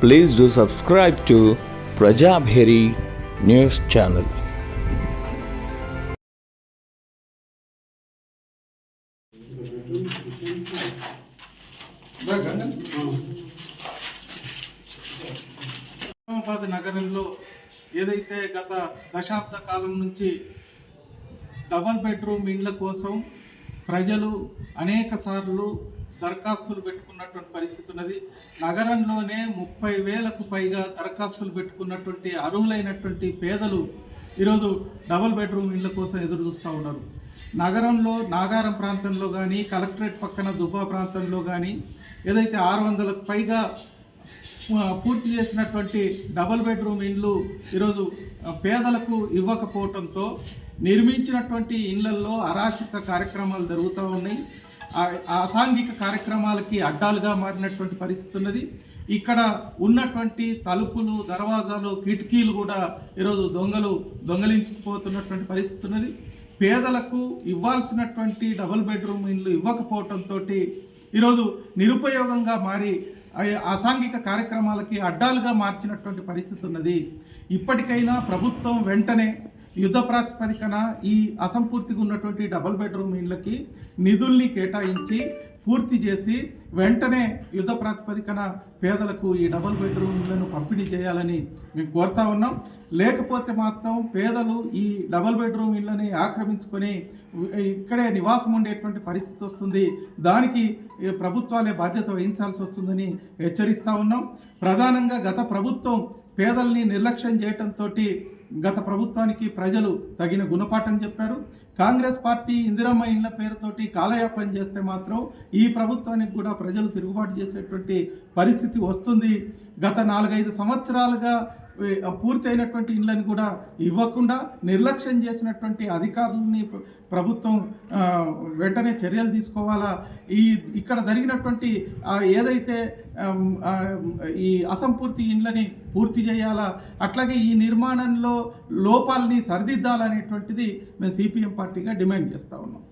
Please do subscribe to Prajabheri News Channel. Nizamabad నగరంలో ఏదైతే గత దశాబ్ద కాలం నుంచి డబల్ బెడ్రూమ్ ఇండ్ల కోసం ప్రజలు అనేక సార్లు దరఖాస్తులు పెట్టుకున్నటువంటి పరిస్థితి ఉన్నది. నగరంలోనే 30,000కు పైగా దరఖాస్తులు పెట్టుకున్నటువంటి అర్హులైనటువంటి పేదలు ఈరోజు డబల్ బెడ్రూమ్ ఇండ్ల కోసం ఎదురు చూస్తూ ఉన్నారు. నగరంలో నాగారం ప్రాంతంలో కానీ, కలెక్టరేట్ పక్కన దుబ్బా ప్రాంతంలో కానీ ఏదైతే 600కు పైగా పూర్తి చేసినటువంటి డబల్ బెడ్రూమ్ ఇండ్లు ఈరోజు పేదలకు ఇవ్వకపోవడంతో నిర్మించినటువంటి ఇళ్లల్లో అరాచక కార్యక్రమాలు జరుగుతూ ఉన్నాయి. అసాంఘిక కార్యక్రమాలకి అడ్డాలుగా మారినటువంటి పరిస్థితి ఉన్నది. ఇక్కడ ఉన్నటువంటి తలుపులు, దర్వాజాలు, కిటికీలు కూడా ఈరోజు దొంగలించుకుపోతున్నటువంటి పరిస్థితి ఉన్నది. పేదలకు ఇవ్వాల్సినటువంటి డబుల్ బెడ్రూమ్ ఇండ్లు ఇవ్వకపోవడంతో ఈరోజు నిరుపయోగంగా మారి అసాంఘిక కార్యక్రమాలకి అడ్డాలుగా మార్చినటువంటి పరిస్థితి ఉన్నది. ఇప్పటికైనా ప్రభుత్వం వెంటనే యుద్ధ ప్రాతిపదికన ఈ అసంపూర్తిగా ఉన్నటువంటి డబుల్ బెడ్రూమ్ ఇండ్లకి నిధుల్ని కేటాయించి పూర్తి చేసి వెంటనే యుద్ధ ప్రాతిపదికన పేదలకు ఈ డబుల్ బెడ్రూమ్ ఇళ్లను పంపిణీ చేయాలని మేము కోరుతా ఉన్నాం. లేకపోతే మాత్రం పేదలు ఈ డబుల్ బెడ్రూమ్ ఇళ్ళని ఆక్రమించుకొని ఇక్కడే నివాసం ఉండేటువంటి పరిస్థితి వస్తుంది. దానికి ప్రభుత్వాలే బాధ్యత వహించాల్సి వస్తుందని హెచ్చరిస్తూ ఉన్నాం. ప్రధానంగా గత ప్రభుత్వం పేదల్ని నిర్లక్ష్యం చేయడంతో గత ప్రభుత్వానికి ప్రజలు తగిన గుణపాఠం చెప్పారు. కాంగ్రెస్ పార్టీ ఇందిరమ్మ ఇండ్ల పేరుతోటి కాలయాపన చేస్తే మాత్రం ఈ ప్రభుత్వానికి కూడా ప్రజలు తిరుగుబాటు చేసేటువంటి పరిస్థితి వస్తుంది. గత 4-5 సంవత్సరాలుగా పూర్తయినటువంటి ఇండ్లను కూడా ఇవ్వకుండా నిర్లక్ష్యం చేసినటువంటి అధికారులని ప్రభుత్వం వెంటనే చర్యలు తీసుకోవాలా. ఇక్కడ జరిగినటువంటి ఏదైతే ఈ అసంపూర్తి ఇండ్లని పూర్తి చేయాలా, అట్లాగే ఈ నిర్మాణంలో లోపాలని సరిదిద్దాలనేటువంటిది మేము సిపిఎం పార్టీగా డిమాండ్ చేస్తూ ఉన్నాం.